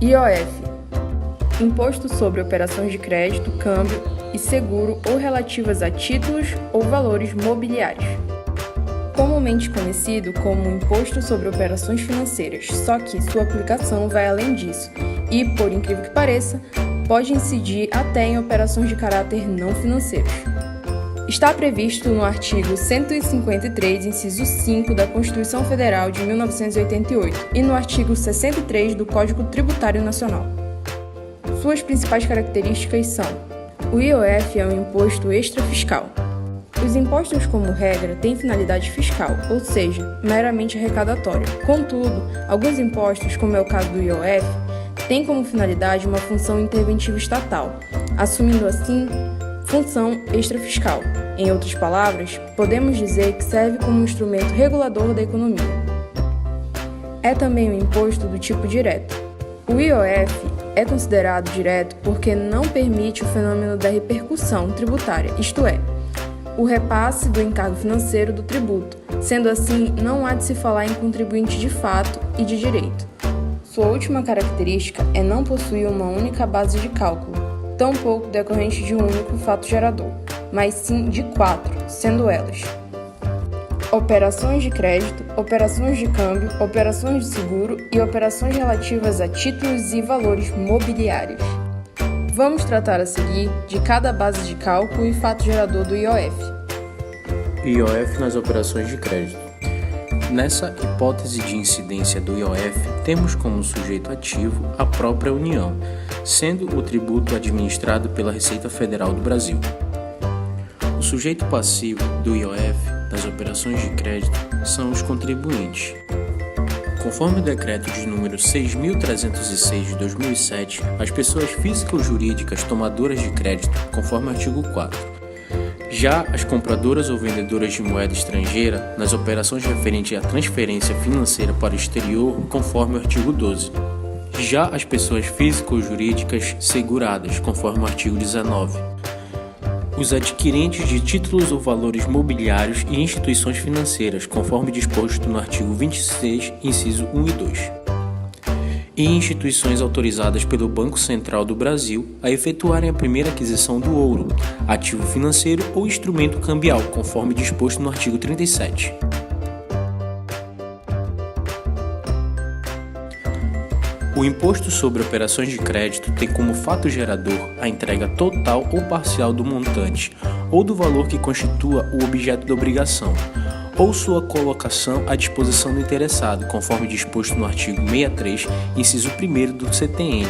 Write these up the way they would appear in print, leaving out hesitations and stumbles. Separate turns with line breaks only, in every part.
IOF – Imposto sobre Operações de Crédito, Câmbio e Seguro ou relativas a títulos ou valores mobiliários. Comumente conhecido como Imposto sobre Operações Financeiras, só que sua aplicação vai além disso e, por incrível que pareça, pode incidir até em operações de caráter não financeiros. Está previsto no artigo 153, inciso 5 da Constituição Federal de 1988 e no artigo 63 do Código Tributário Nacional. Suas principais características são: o IOF é um imposto extrafiscal. Os impostos, como regra, têm finalidade fiscal, ou seja, meramente arrecadatória. Contudo, alguns impostos, como é o caso do IOF, têm como finalidade uma função interventiva estatal, assumindo assim função extrafiscal. Em outras palavras, podemos dizer que serve como instrumento regulador da economia. É também um imposto do tipo direto. O IOF é considerado direto porque não permite o fenômeno da repercussão tributária, isto é, o repasse do encargo financeiro do tributo. Sendo assim, não há de se falar em contribuinte de fato e de direito. Sua última característica é não possuir uma única base de cálculo, tampouco decorrente de um único fato gerador, mas sim de 4, sendo elas: operações de crédito, operações de câmbio, operações de seguro e operações relativas a títulos e valores mobiliários. Vamos tratar a seguir de cada base de cálculo e fato gerador do IOF.
IOF nas operações de crédito. Nessa hipótese de incidência do IOF, temos como sujeito ativo a própria União, sendo o tributo administrado pela Receita Federal do Brasil. O sujeito passivo do IOF nas operações de crédito são os contribuintes. Conforme o decreto de número 6.306 de 2007, as pessoas físicas ou jurídicas tomadoras de crédito, conforme o artigo 4. Já as compradoras ou vendedoras de moeda estrangeira, nas operações referentes à transferência financeira para o exterior, conforme o artigo 12. Já as pessoas físicas ou jurídicas seguradas, conforme o artigo 19. Os adquirentes de títulos ou valores mobiliários e instituições financeiras, conforme disposto no artigo 26, inciso 1 e 2. E instituições autorizadas pelo Banco Central do Brasil a efetuarem a primeira aquisição do ouro, ativo financeiro ou instrumento cambial, conforme disposto no artigo 37. O imposto sobre operações de crédito tem como fato gerador a entrega total ou parcial do montante ou do valor que constitua o objeto da obrigação, ou sua colocação à disposição do interessado, conforme disposto no artigo 63, inciso 1º do CTN.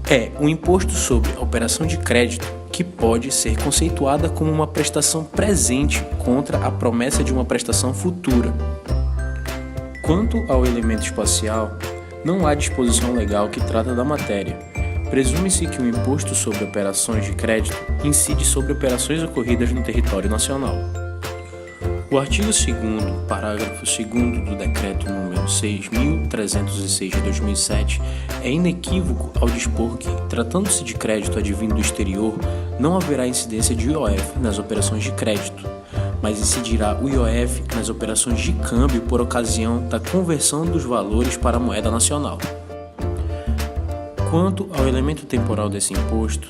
É um imposto sobre a operação de crédito que pode ser conceituada como uma prestação presente contra a promessa de uma prestação futura. Quanto ao elemento espacial, não há disposição legal que trata da matéria. Presume-se que o imposto sobre operações de crédito incide sobre operações ocorridas no território nacional. O artigo 2º, parágrafo 2º do Decreto nº 6.306 de 2007 é inequívoco ao dispor que, tratando-se de crédito advindo do exterior, não haverá incidência de IOF nas operações de crédito, mas incidirá o IOF nas operações de câmbio por ocasião da conversão dos valores para a moeda nacional. Quanto ao elemento temporal desse imposto,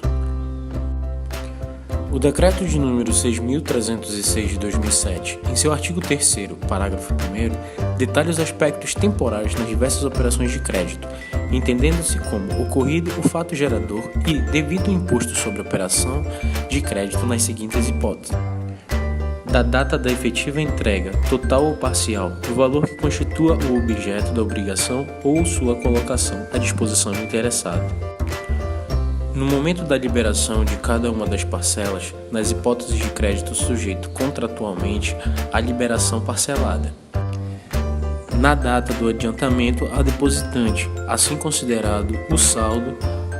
o Decreto de número 6.306 de 2007, em seu artigo 3º, parágrafo 1º, detalha os aspectos temporais nas diversas operações de crédito, entendendo-se como ocorrido o fato gerador e devido o imposto sobre operação de crédito nas seguintes hipóteses: da data da efetiva entrega, total ou parcial, do valor que constitua o objeto da obrigação ou sua colocação à disposição do interessado. No momento da liberação de cada uma das parcelas, nas hipóteses de crédito sujeito contratualmente à liberação parcelada. Na data do adiantamento a depositante, assim considerado o saldo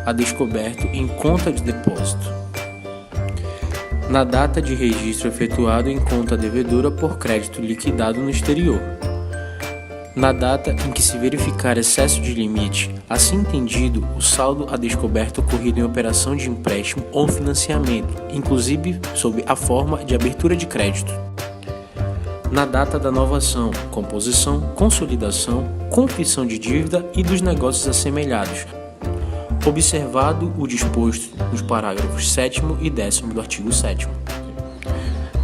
a descoberto em conta de depósito. Na data de registro efetuado em conta devedora por crédito liquidado no exterior. Na data em que se verificar excesso de limite, assim entendido o saldo a descoberto ocorrido em operação de empréstimo ou financiamento, inclusive sob a forma de abertura de crédito. na data da novação, composição, consolidação, confissão de dívida e dos negócios assemelhados, observado o disposto nos parágrafos 7º e 10º do artigo 7º.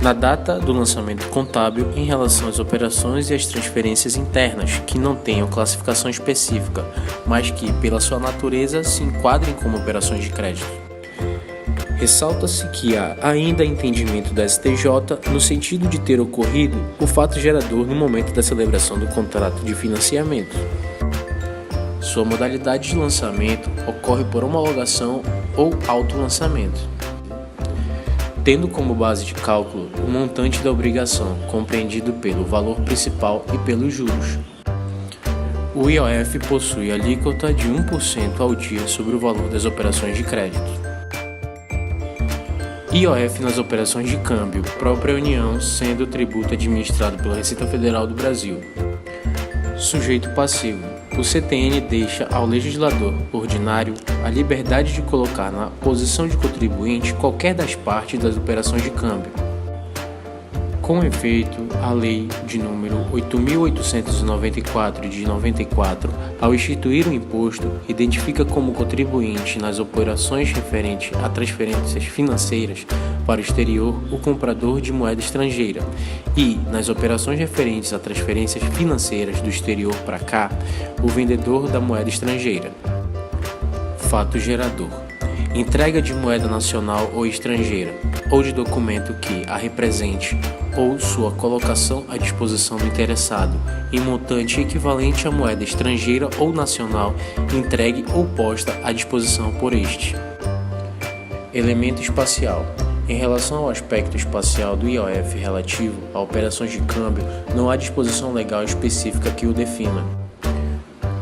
Na data do lançamento contábil em relação às operações e às transferências internas que não tenham classificação específica, mas que, pela sua natureza, se enquadrem como operações de crédito. Ressalta-se que há ainda entendimento da STJ no sentido de ter ocorrido o fato gerador no momento da celebração do contrato de financiamento. Sua modalidade de lançamento ocorre por homologação ou autolançamento, tendo como base de cálculo o montante da obrigação, compreendido pelo valor principal e pelos juros. O IOF possui alíquota de 1% ao dia sobre o valor das operações de crédito. IOF nas operações de câmbio, própria União, sendo o tributo administrado pela Receita Federal do Brasil. Sujeito passivo. O CTN deixa ao legislador ordinário a liberdade de colocar na posição de contribuinte qualquer das partes das operações de câmbio. Com efeito, a Lei de número 8.894 de 94, ao instituir o imposto, identifica como contribuinte nas operações referentes a transferências financeiras para o exterior o comprador de moeda estrangeira e, nas operações referentes a transferências financeiras do exterior para cá, o vendedor da moeda estrangeira. Fato gerador: entrega de moeda nacional ou estrangeira, ou de documento que a represente, ou sua colocação à disposição do interessado, em montante equivalente à moeda estrangeira ou nacional, entregue ou posta à disposição por este. Elemento espacial. Em relação ao aspecto espacial do IOF relativo a operações de câmbio, não há disposição legal específica que o defina.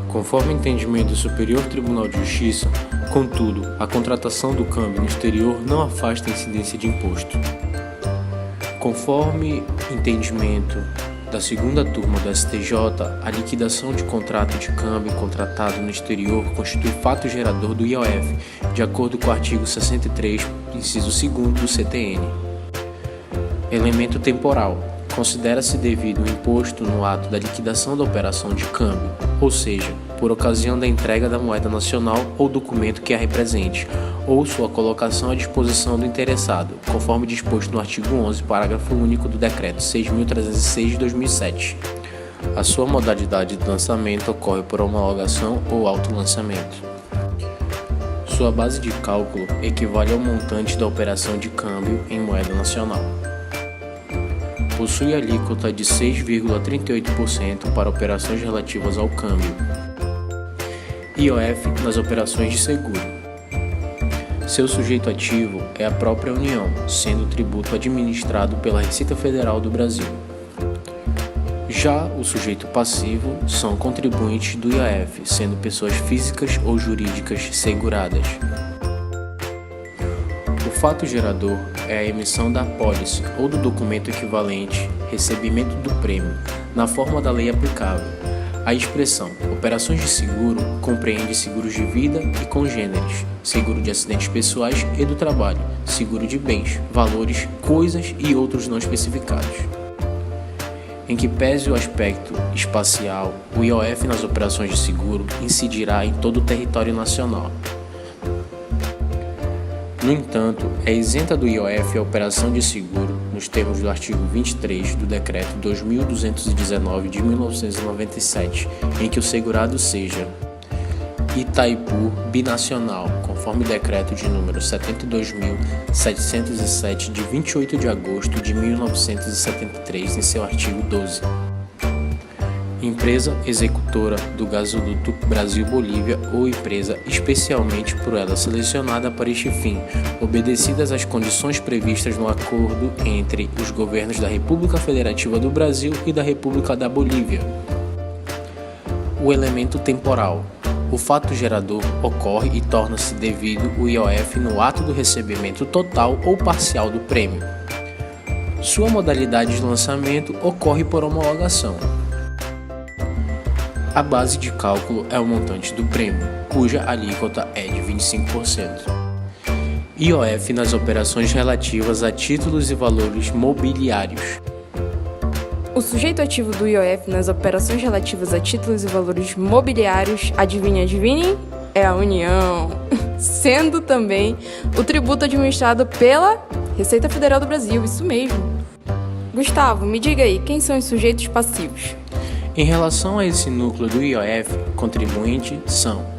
Conforme o entendimento do Superior Tribunal de Justiça, contudo, a contratação do câmbio no exterior não afasta a incidência de imposto. Conforme entendimento da segunda turma do STJ, a liquidação de contrato de câmbio contratado no exterior constitui fato gerador do IOF, de acordo com o artigo 63, inciso 2º do CTN. Elemento temporal. Considera-se devido o imposto no ato da liquidação da operação de câmbio, ou seja, por ocasião da entrega da moeda nacional ou documento que a represente, ou sua colocação à disposição do interessado, conforme disposto no artigo 11, parágrafo único do Decreto 6.306 de 2007. A sua modalidade de lançamento ocorre por homologação ou autolançamento. Sua base de cálculo equivale ao montante da operação de câmbio em moeda nacional. Possui alíquota de 6,38% para operações relativas ao câmbio. IOF nas operações de seguro. Seu sujeito ativo é a própria União, sendo o tributo administrado pela Receita Federal do Brasil. Já o sujeito passivo são contribuintes do IOF, sendo pessoas físicas ou jurídicas seguradas. O fato gerador é a emissão da apólice ou do documento equivalente, recebimento do prêmio, na forma da lei aplicável. A expressão operações de seguro compreende seguros de vida e congêneres, seguro de acidentes pessoais e do trabalho, seguro de bens, valores, coisas e outros não especificados. Em que pese o aspecto espacial, o IOF nas operações de seguro incidirá em todo o território nacional. No entanto, é isenta do IOF a operação de seguro nos termos do artigo 23 do Decreto 2.219 de 1997, em que o segurado seja Itaipu binacional, conforme decreto de número 72.707 de 28 de agosto de 1973, em seu artigo 12. Empresa executora do gasoduto Brasil-Bolívia ou empresa especialmente por ela selecionada para este fim, obedecidas às condições previstas no acordo entre os governos da República Federativa do Brasil e da República da Bolívia. O elemento temporal. O fato gerador ocorre e torna-se devido o IOF no ato do recebimento total ou parcial do prêmio. Sua modalidade de lançamento ocorre por homologação. A base de cálculo é o montante do prêmio, cuja alíquota é de 25%. IOF nas operações relativas a títulos e valores mobiliários.
O sujeito ativo do IOF nas operações relativas a títulos e valores mobiliários, adivinhem? É a União, sendo também o tributo administrado pela Receita Federal do Brasil, isso mesmo. Gustavo, me diga aí, quem são os sujeitos passivos?
Em relação a esse núcleo do IOF, contribuinte são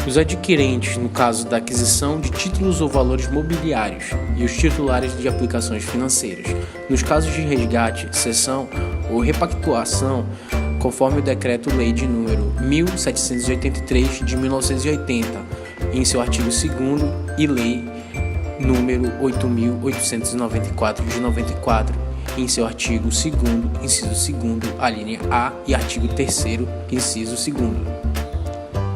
os adquirentes, no caso da aquisição de títulos ou valores mobiliários, e os titulares de aplicações financeiras, nos casos de resgate, cessão ou repactuação, conforme o Decreto-Lei de número 1783 de 1980, em seu artigo 2º, e Lei número 8.894 de 94, em seu artigo 2º, inciso 2º, a linha A, e artigo 3º, inciso 2º.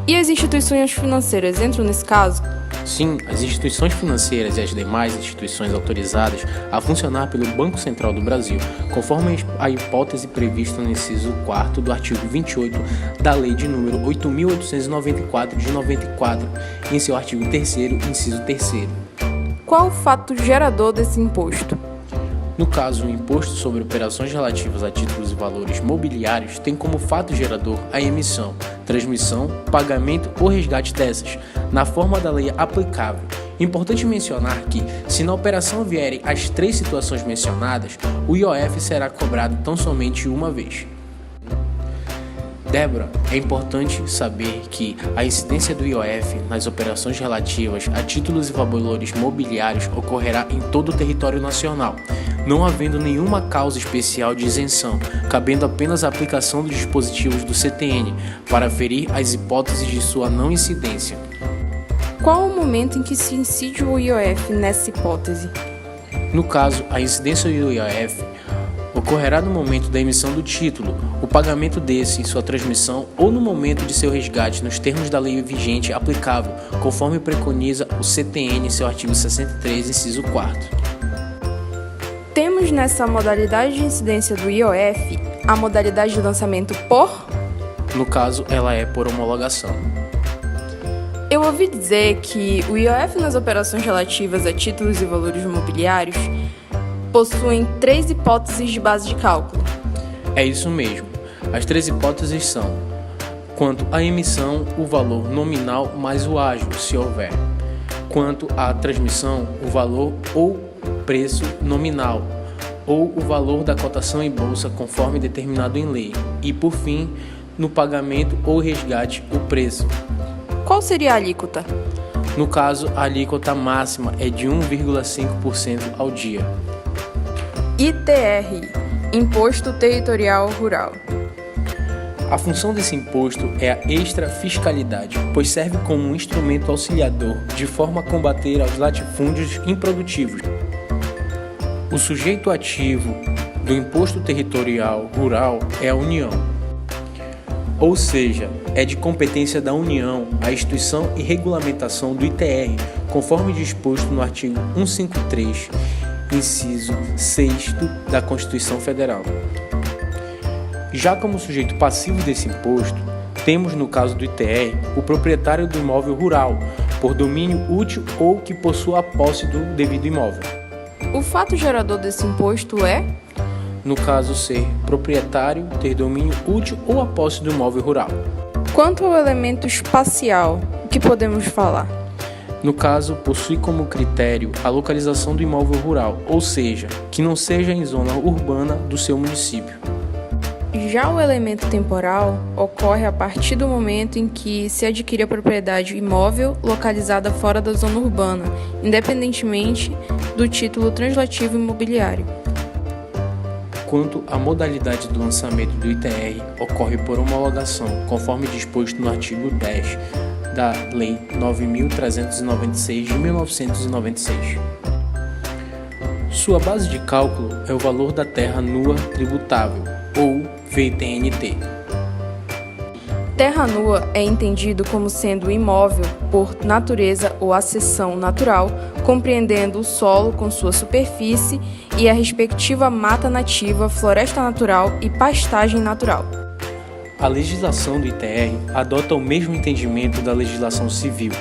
E as instituições financeiras entram nesse caso?
Sim, as instituições financeiras e as demais instituições autorizadas a funcionar pelo Banco Central do Brasil, conforme a hipótese prevista no inciso 4º do artigo 28 da Lei de número 8.894 de 94, em seu artigo 3º, inciso 3º.
Qual o fato gerador desse imposto?
No caso, o imposto sobre operações relativas a títulos e valores mobiliários tem como fato gerador a emissão, transmissão, pagamento ou resgate dessas, na forma da lei aplicável. Importante mencionar que, se na operação vierem as 3 situações mencionadas, o IOF será cobrado tão somente uma vez. Débora, é importante saber que a incidência do IOF nas operações relativas a títulos e valores mobiliários ocorrerá em todo o território nacional, não havendo nenhuma causa especial de isenção, cabendo apenas a aplicação dos dispositivos do CTN para aferir as hipóteses de sua não incidência.
Qual o momento em que se incide o IOF nessa hipótese?
No caso, a incidência do IOF ocorrerá no momento da emissão do título, o pagamento desse em sua transmissão ou no momento de seu resgate nos termos da lei vigente aplicável, conforme preconiza o CTN em seu artigo 63, inciso 4º.
Temos nessa modalidade de incidência do IOF a modalidade de lançamento por?
No caso, ela é por homologação.
Eu ouvi dizer que o IOF nas operações relativas a títulos e valores mobiliários possuem 3 hipóteses de base de cálculo.
É isso mesmo. As 3 hipóteses são: quanto à emissão, o valor nominal mais o ágio, se houver; quanto à transmissão, o valor ou preço nominal, ou o valor da cotação em bolsa conforme determinado em lei; e, por fim, no pagamento ou resgate, o preço.
Qual seria a alíquota?
No caso, a alíquota máxima é de 1,5% ao dia.
ITR, Imposto Territorial Rural.
A função desse imposto é a extrafiscalidade, pois serve como um instrumento auxiliador de forma a combater aos latifúndios improdutivos. O sujeito ativo do Imposto Territorial Rural é a União, ou seja, é de competência da União a instituição e regulamentação do ITR, conforme disposto no artigo 153, inciso 6º da Constituição Federal. Já como sujeito passivo desse imposto, temos no caso do ITR o proprietário do imóvel rural, por domínio útil ou que possua a posse do devido imóvel.
O fato gerador desse imposto é?
No caso, ser proprietário, ter domínio útil ou a posse do imóvel rural.
Quanto ao elemento espacial, o que podemos falar?
No caso, possui como critério a localização do imóvel rural, ou seja, que não seja em zona urbana do seu município.
Já o elemento temporal ocorre a partir do momento em que se adquire a propriedade imóvel localizada fora da zona urbana, independentemente do título translativo imobiliário.
Quanto à modalidade do lançamento do ITR, ocorre por homologação, conforme disposto no artigo 10 da Lei 9.396 de 1996. Sua base de cálculo é o valor da terra nua tributável, ou VTNT.
Terra nua é entendido como sendo imóvel por natureza ou acessão natural, compreendendo o solo com sua superfície e a respectiva mata nativa, floresta natural e pastagem natural.
A legislação do ITR adota o mesmo entendimento da legislação civil.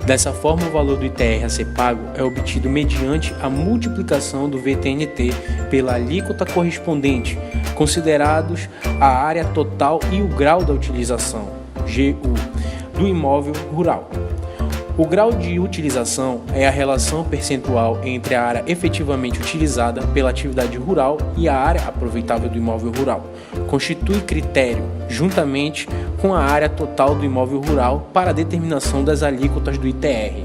Dessa forma, o valor do ITR a ser pago é obtido mediante a multiplicação do VTNT pela alíquota correspondente, considerados a área total e o grau da utilização, GU, do imóvel rural. O grau de utilização é a relação percentual entre a área efetivamente utilizada pela atividade rural e a área aproveitável do imóvel rural. Constitui critério, juntamente com a área total do imóvel rural, para a determinação das alíquotas do ITR.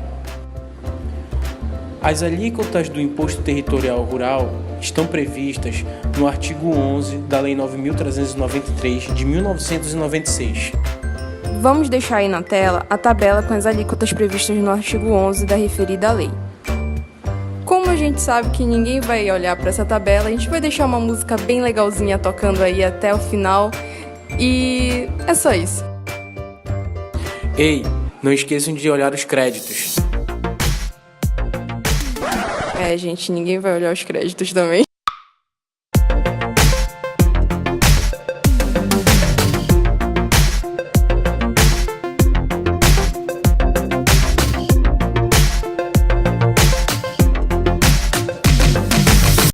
As alíquotas do Imposto Territorial Rural estão previstas no artigo 11 da Lei 9.393 de 1996.
Vamos deixar aí na tela a tabela com as alíquotas previstas no artigo 11 da referida lei. Como a gente sabe que ninguém vai olhar para essa tabela, a gente vai deixar uma música bem legalzinha tocando aí até o final e é só isso.
Ei, não esqueçam de olhar os créditos.
Gente, ninguém vai olhar os créditos também.